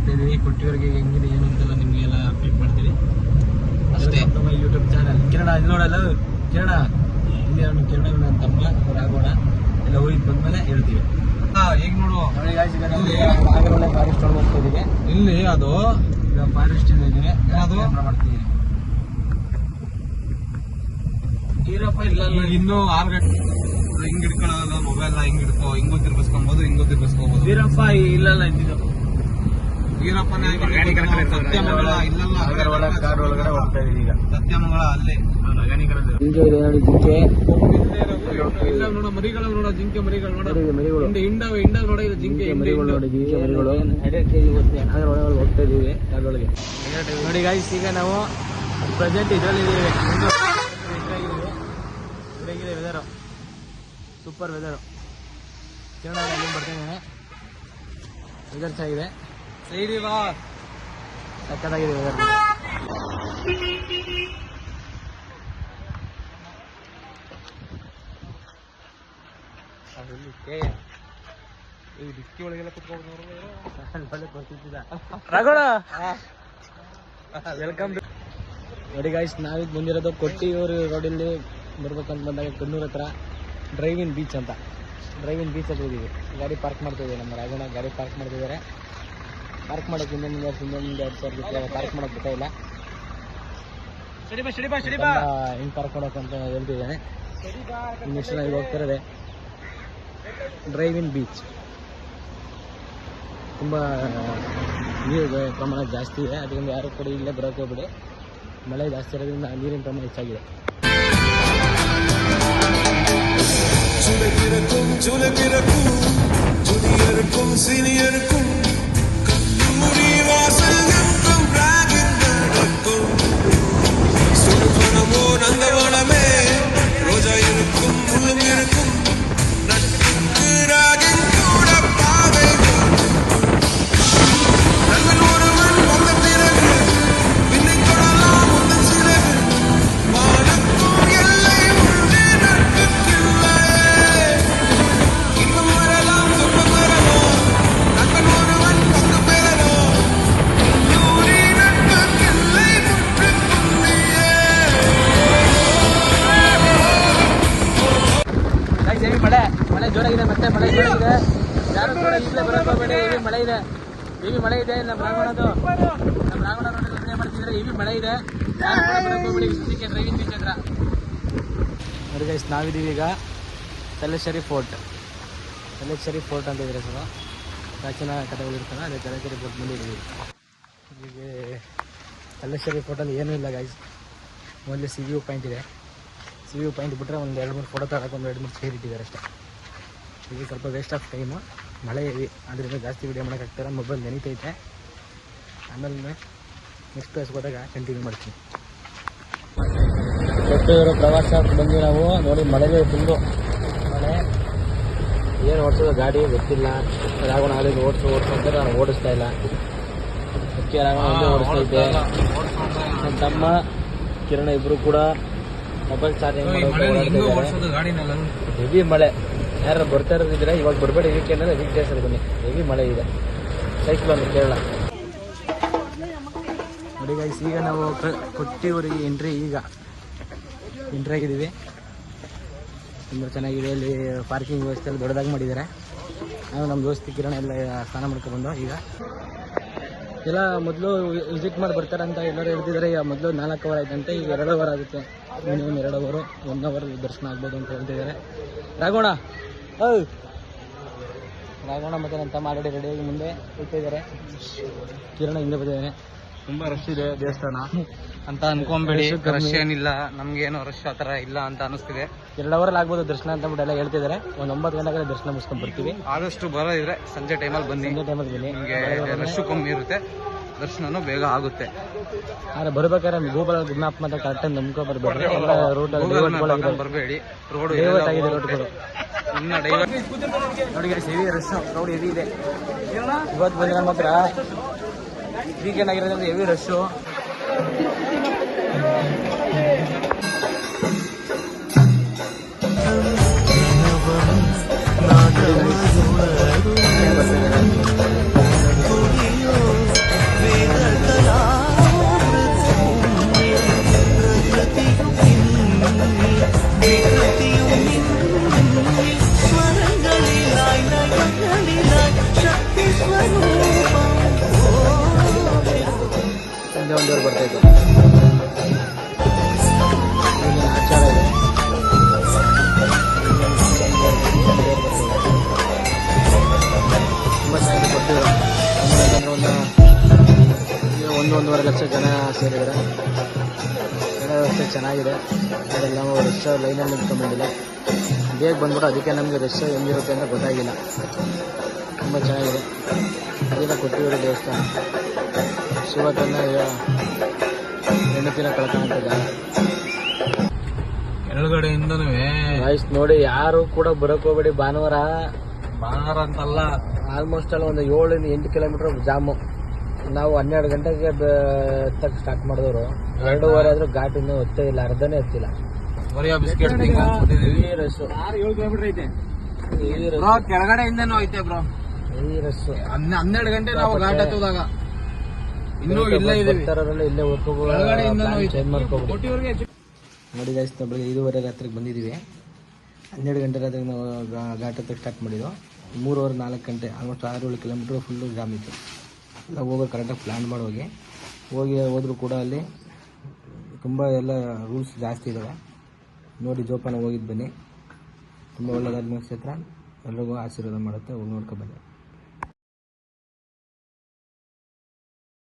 ಹೋಗ್ತಾ ಇದೀವಿ. ಕೊಟ್ಟಿಯವರಿಗೆ ಹೆಂಗಿದೆ ಏನು ಅಂತೆಲ್ಲ ನಿಮಗೆಲ್ಲ ಅಪ್ಡೇಟ್ ಮಾಡ್ತೀವಿ ಅಷ್ಟೇ. ನಮ್ಮ ಯೂಟ್ಯೂಬ್ ಚಾನಲ್ ಕಿರಣ ಇಲ್ಲಿ ನೋಡಲ್ಲ, ಕಿರಣ ಇಲ್ಲಿ ಅವನು ಕಿರಣ ನನ್ನ ತಮ್ಮ ರಾಗೋಣ ಎಲ್ಲ ಹೋಗಿ ಬಂದ್ಮೇಲೆ ಹೇಳ್ತೀವಿ. ಈಗ ನೋಡು ಒಳ್ಳೆ ಫಾರೆಸ್ಟ್ ಒಳಗೆ ಹೋಗ್ತಾ ಇದೀವಿ. ಇಲ್ಲಿ ಅದು ಈಗ ಫಾರೆಸ್ಟ್ ಇದೆ, ಅದು ಮಾಡ್ತಿದ್ದೀವಿ. ಈರಪ್ಪ ಇಲ್ಲ ಇನ್ನು 6 ಗಂಟೆ ಹಿಂಗ್ ಹಿಡ್ಕೊಳ್ಳೋದು ಮೊಬೈಲ್ ಹಿಂಗ್ ಹಿಡ್ಕೊ, ಹಿಂಗೂ ತಿರ್ಗಿಸ್ಕೊಬೋದು, ಹಿಂಗೂ ತಿರ್ಗಿಸ್ಕೋಬಹುದು. ವೀರಪ್ಪ ಇಲ್ಲಲ್ಲ ಇದ್ದಿದ್ದು ವೀರಪ್ಪನೇ ಸತ್ಯಮಂಗಳ ಇಲ್ಲಲ್ಲ, ಕಾರ್ ಒಳಗಡೆ ಹೋಗ್ತಾ ಇದೀವಿ ಈಗ. ಸತ್ಯಮಂಗಳ ಅಲ್ಲೇ ಜಿಂಕೆ ಇದೆ ನೋಡಿ, ಜಿಂಕೆ ಇಲ್ಲ ನೋಡ, ಮರಿಗಳು ನೋಡ, ಜಿಂಕೆ ಮರಿಗಳು ನೋಡ, ಮರಿಗಳು ಹಿಂಡ ನೋಡ, ಇದು ಜಿಂಕೆ ಮರಿಗಳು ನೋಡಿ, ಜಿಂಕೆ ಮರಿಗಳು ಒಳಗೆ ಹೋಗ್ತಾ ಇದೀವಿ ಕಾರೊಳಗೆ ನೋಡಿ ಗಾಯ್ಸ್. ಈಗ ನಾವು ಪ್ರೆಸೆಂಟ್ ಇದರಲ್ಲಿ ಹೇಗಿದೆ ವೆದರು, ಸೂಪರ್ ವೆದರು. ಕಿರಣ ಬರ್ತಾನೆ, ವೆದರ್ ಚೆನ್ನಾಗಿದೆ, ಸೈಡಿ ಬಾ, ಸಕ್ಕತ್ತಾಗಿದೆ ವೆದರ್. ಈ ಡಿಕ್ಕಿ ಒಳಗೆಲ್ಲ ಕುತ್ಕೊಂಡು ಬರ್ತಿದ್ದ ರಾಗೋಣ. ವೆಲ್ಕಮ್ ನೋಡಿ ಗಾಯ್ಸ್, ನಾವೀಗ ಬಂದಿರೋದು ಕೊಟ್ಟಿಯೂರು ರೋಡಲ್ಲಿ ಬರ್ಬೇಕಂತ ಬಂದಾಗ ಕಣ್ಣೂರ್ ಹತ್ರ ಡ್ರೈವಿನ್ ಬೀಚ್ ಅಂತ, ಡ್ರೈವಿನ್ ಬೀಚ್ ಹತ್ರ ಇದ್ದೀವಿ. ಗಾಡಿ ಪಾರ್ಕ್ ಮಾಡ್ತಿದ್ದೀವಿ, ನಮ್ಮ ರಾಗೋಣ ಗಾಡಿ ಪಾರ್ಕ್ ಮಾಡ್ತಿದ್ದಾರೆ. ಪಾರ್ಕ್ ಮಾಡೋಕೆ ಹಿಂದೆ 2,000 ರೂಪಾಯಿ ಪಾರ್ಕ್ ಮಾಡೋಕೆ ಗೊತ್ತಾಯಿಲ್ಲ, ಹಿಂಗೆ ಪಾರ್ಕ್ ಮಾಡೋಕೆ ಅಂತ ಹೇಳ್ತಿದ್ದಾನೆ. ಇನ್ನೆಷ್ಟು ನಾವು ಹೋಗ್ತಿರೋದೆ ಡ್ರೈವಿನ್ ಬೀಚ್. ತುಂಬ ನೀರು ಪ್ರಮಾಣ ಜಾಸ್ತಿ ಇದೆ, ಅದರಿಂದ ಯಾರು ಕೂಡ ಇಲ್ಲೇ ಬರೋಕೆ ಹೋಗ್ಬಿಡಿ. ಮಳೆ ಜಾಸ್ತಿ ಇರೋದ್ರಿಂದ ನೀರಿನ ಪ್ರಮಾಣ ಹೆಚ್ಚಾಗಿದೆ. ஜூனியருக்கும் சீனியருக்கும் கல்லூரி வாசல் எங்கும் ராகிங் நடக்கும். சுடுபணமோ நந்தவனமே ரோஜா இருக்கும், முள்ளும் இருக்கும், நட்புக்கு ராகிங் கூட பாவை நண்பன் ஒருவன் வந்த பிறகு பின்னை தொடலாம் முந்தன் சிறகு. வானுக்கும் எல்லை உண்டு நட்புக்கில்லை, இன்பம் வரலாம் துன்பம் வரலாம், நண்பன் ஒருவன் பங்கு பெறலாம். கல்லூரி நட்புக்கில்லை முற்றுப்புள்ளியே. ಮಳೆ ಜೋರಾಗಿದೆ, ಮತ್ತೆ ಮಳೆ ಜೋರಾಗಿದೆ. ಯಾರು ಕೂಡ ಇಲ್ಲೇ ಬರೋಕೆ ಹೋಗಬೇಡಿ, ಹೆವಿ ಮಳೆ ಇದೆ, ಹೆವಿ ಮಳೆ ಇದೆ. ನಮ್ಮ ರಾಗೋಣ ರೋಡ್ ವಿಡಿಯೋ ಮಾಡ್ತಿದ್ರೆ ಹೆವಿ ಮಳೆ ಇದೆ, ಯಾರು ಕೂಡ ಬರೋಕೆ ಹೋಗಬೇಡಿ. ಸದ್ಯಕ್ಕೆ ಡ್ರೈವಿಂಗ್ ಬೀಚ್ ಹತ್ರ ನೋಡಿ ಗೈಸ್, ನಾವಿದ್ದೀವಿ ಈಗ ತಲೇಶ್ವರಿ ಫೋರ್ಟ್ ಅಂತ ಇದ್ರೆ ಸರ್, ಪ್ರಾಚೀನ ಕಥೆಗಳಿರ್ತವೆ, ಅದೇ ತಲೇಶ್ವರಿ ಫೋರ್ಟ್ ಮುಂದೆ ಇದ್ದೀವಿ. ಹೀಗೆ ತಲೇಶ್ವರಿ ಫೋರ್ಟಲ್ಲಿ ಏನೂ ಇಲ್ಲ ಗೈಸ್, ಮೊದಲು ಸಿ ವ್ಯೂ ಪಾಯಿಂಟ್ ಇದೆ. ಸಿ ವ್ಯೂ ಪಾಯಿಂಟ್ ಬಿಟ್ಟರೆ ಒಂದು 2-3 ಫೋಟೋ ತಗೊಳಕ್ಕೆ ಒಂದು 2-3 ಚೇರ್ ಇಟ್ಟಿದ್ದಾರೆ ಅಷ್ಟೇ. ಈಗ ಸ್ವಲ್ಪ ವೇಸ್ಟ್ ಆಫ್ ಟೈಮು, ಮಳೆ ಇದೆ, ಅದರಿಂದ ಜಾಸ್ತಿ ವಿಡಿಯೋ ಮಾಡೋಕ್ಕಾಗ್ತಾರೆ, ಮೊಬೈಲ್ ನೆನೀತೈತೆ. ಆಮೇಲೆ ನೆಕ್ಸ್ಟ್ ಪ್ಲೇಸ್ ಹೋದಾಗ ಕಂಟಿನ್ಯೂ ಮಾಡ್ತೀನಿ. ಕೊಟ್ಟಿಯೂರು ಪ್ರವಾಸ ಬಂದು ನಾವು ನೋಡಿ, ಮಳೆಗೆ ಫುಲ್ಲು ಮಳೆ. ಏನು ಓಡಿಸೋದು ಗಾಡಿ ಗೊತ್ತಿಲ್ಲ, ರಾಗೋಣ ಹಾಲಿಗೆ ಓಡಿಸ್ತಾರೆ, ನಾನು ಓಡಿಸ್ತಾ ಇಲ್ಲ. ಅದಕ್ಕೆ ರಾಗೋಣ ಒಂದೇ ಓಡಿಸ್ತೈತೆ. ನನ್ನ ತಮ್ಮ ಕಿರಣ ಇಬ್ಬರು ಕೂಡ ಮೊಬೈಲ್ ಚಾರ್ಜಿಂಗ್ ಮಾಡೋದು. ಹೆವಿ ಮಳೆ, ಯಾರು ಬರ್ತಾ ಇರೋದಿದ್ರೆ ಇವಾಗ ಬರಬೇಡಿ, ವೀಕೆಂಡ್ ಅಂದರೆ ವೀಕ್ ಡೇಸಲ್ಲಿ ಬನ್ನಿ, ಹೆವಿ ಮಳೆ ಇದೆ. ಸೈಕ್ಲೋನ್ ಕೇರಳ ನೋಡಿ ಗೈಸ್. ಈಗ ನಾವು ಕೊಟ್ಟಿಯೂರಿಗೆ ಎಂಟ್ರಿ ಆಗಿದ್ದೀವಿ. ತುಂಬ ಚೆನ್ನಾಗಿದೆ, ಇಲ್ಲಿ ಪಾರ್ಕಿಂಗ್ ವ್ಯವಸ್ಥೆ ಎಲ್ಲ ದೊಡ್ಡದಾಗಿ ಮಾಡಿದ್ದಾರೆ. ನಾವು ನಮ್ಮ ದೋಸ್ತಿ ಕಿರಣ ಎಲ್ಲ ಸ್ನಾನ ಮಾಡ್ಕೊಂಡು ಈಗ ಎಲ್ಲ ಮೊದಲು ವಿಸಿಟ್ ಮಾಡಿ ಬರ್ತಾರಂತ ಎಲ್ಲರೂ ಹೇಳ್ತಿದ್ದಾರೆ. ಈಗ ಮೊದಲು 4 ಅವರ್ ಆಯ್ತಂತೆ, ಈಗ 2 ಅವರ್ ಆಗುತ್ತೆ, ಮಿನಿಮಮ್ 2 ಅವರು, 1 ಅವರ್ ದರ್ಶನ ಆಗ್ಬೋದು ಅಂತ ಹೇಳ್ತಿದ್ದಾರೆ. ರಾಗೋಣ ಮತ್ತು ನನ್ನ ತಮ್ಮ ಆಲ್ರೆಡಿ ರೆಡಿಯಾಗಿ ಮುಂದೆ ಹೋಗ್ತಿದ್ದಾರೆ. ಕಿರಣ ಹಿಂದೆ ಬಂದಿದ್ದಾನೆ. ತುಂಬಾ ರಶ್ ಇದೆ ದೇವಸ್ಥಾನ ಅಂತ ಅನ್ಕೊಂಬೇಡಿ, ರಶ್ ಏನಿಲ್ಲ, ನಮ್ಗೇನು ರಶ್ ಆ ಥರ ಇಲ್ಲ ಅಂತ ಅನಿಸ್ತಿದೆ. 2 ಅವರಲ್ಲಿ ಆಗ್ಬೋದು ದರ್ಶನ ಅಂತ ಎಲ್ಲ ಹೇಳ್ತಿದ್ದಾರೆ. ಒಂದು 9 ಗಂಟೆಗೆ ದರ್ಶನ ಮುಗಿಸ್ಕೊಂಡು ಬರ್ತೀವಿ. ಆದಷ್ಟು ಬರೋದಿದ್ರೆ ಸಂಜೆ ಟೈಮಲ್ಲಿ ಬನ್ನಿ, ನಿಮಗೆ ರಶ್ ಕಮ್ಮಿ ಇರುತ್ತೆ, ದರ್ಶನನೂ ಬೇಗ ಆಗುತ್ತೆ. ಆದರೆ ಬರ್ಬೇಕಾದ್ರೆ ಗೂಗಲ್ ಮ್ಯಾಪ್ ಮಾತ್ರ ಕರೆಕ್ಟಾಗಿ ನಂಬ್ಕೊಂಡು ಬರಬೇಡಿ, ಎಲ್ಲ ರೂಟಲ್ಲಿ ಬರಬೇಡಿ, ರೋಡ್ ಡೈವರ್ಟ್ ಆಗಿದೆ ರೋಡ್ಗಳು. ಇನ್ನು ಡೈವರ್ಟ್ ನೋಡಿ ಹೆವಿ ರಶ್, ರೋಡ್ ಹೆವಿ ಇದೆ. ಇವತ್ತು ಬಂದ್ರೆ ಮಾತ್ರ ವೀಕೆಂಡ್ ಆಗಿರೋದ್ರಿಂದ ಹೆವಿ ರಶ್ಶು. 1.5 ಲಕ್ಷ ಜನ ಸೇರಿದ್ದಾರೆ. ಜನ ವ್ಯವಸ್ಥೆ ಚೆನ್ನಾಗಿದೆ. ಅದರಲ್ಲಿ ನಾವು ರಶ್ ಲೈನಲ್ಲಿ ನಿಂತ್ಕೊಂಡ್ಬಂದಿಲ್ಲ, ಬೇಗ ಬಂದ್ಬಿಟ್ಟು ಅದಕ್ಕೆ ನಮಗೆ ರಶ್ ಹೆಂಗಿರುತ್ತೆ ಅಂತ ಗೊತ್ತಾಗಿಲ್ಲ. ತುಂಬ ಚೆನ್ನಾಗಿದೆ. ಇದೆಲ್ಲ ಕೊಟ್ಟಿರೋ ದೇವಸ್ಥಾನ, ಶಿವ ತನ್ನ ಹೆಂಡತಿನ ಕಳ್ಕೊಂತ ಜಾಗ. ಕೆಳಗಡೆಯಿಂದನೂ ವಾಯ್ಸ್ ನೋಡಿ, ಯಾರು ಕೂಡ ಬರಕ್ ಹೋಗ್ಬೇಡಿ. ಭಾನುವಾರ ಅಂತಲ್ಲ, ಆಲ್ಮೋಸ್ಟ್ ಅಲ್ಲಿ ಒಂದು 7-8 ಕಿಲೋಮೀಟರ್ ಜಾಮು. ನಾವು 12 ಗಂಟೆಗೆ ತಕ್ಕ ಸ್ಟಾರ್ಟ್ ಮಾಡಿದವರು 2:30 ಆದ್ರೂ ಘಾಟ್ ಇನ್ನೂ ಹೊತ್ತೇ ಇಲ್ಲ, ಅರ್ಧನೇ ಹತ್ತಿಲ್ಲ. ಕೆಳಗಡೆಯಿಂದನೂ ಐತೆ ಬ್ರೋ. ಈ ರಶ್ 12 ಗಂಟೆ ನಾವು ಘಾಟ್ ಹತ್ತುವಾಗ ಇನ್ನೂ ಇಲ್ಲೇ ಇಲ್ಲೇ ಚೇಂಜ್ ಮಾಡ್ಕೋಬಹುದು. ನೋಡಿ ಗೈಸ್, ಬೆಳಗ್ಗೆ 5:30 ರಾತ್ರಿಗೆ ಬಂದಿದ್ದೀವಿ. 12 ಗಂಟೆ ರಾತ್ರಿಗೆ ನಾವು ಘಾಟ್ ಹತ್ತಕ್ಕೆ ಸ್ಟಾರ್ಟ್ ಮಾಡಿದ್ದು. 3:30-4 ಗಂಟೆ ಆಲ್ಮೋಸ್ಟ್ 6-7 ಕಿಲೋಮೀಟ್ರ್ ಫುಲ್ಲು ಜಾಮ್ ಇತ್ತು. ಎಲ್ಲ ಹೋಗೋದು ಕರೆಕ್ಟಾಗಿ ಪ್ಲ್ಯಾನ್ ಮಾಡಿ ಹೋದರೂ ಕೂಡ ಅಲ್ಲಿ ತುಂಬ ಎಲ್ಲ ರೂಲ್ಸ್ ಜಾಸ್ತಿ ಇದ್ದಾವೆ. ನೋಡಿ ಜೋಪಾನ ಹೋಗಿದ್ದು ಬನ್ನಿ. ತುಂಬ ಒಳ್ಳೆಯದಾದ ಕ್ಷೇತ್ರ, ಎಲ್ರಿಗೂ ಆಶೀರ್ವಾದ ಮಾಡುತ್ತೆ. ಹೋಗಿ ನೋಡ್ಕೊ ಬನ್ನಿ.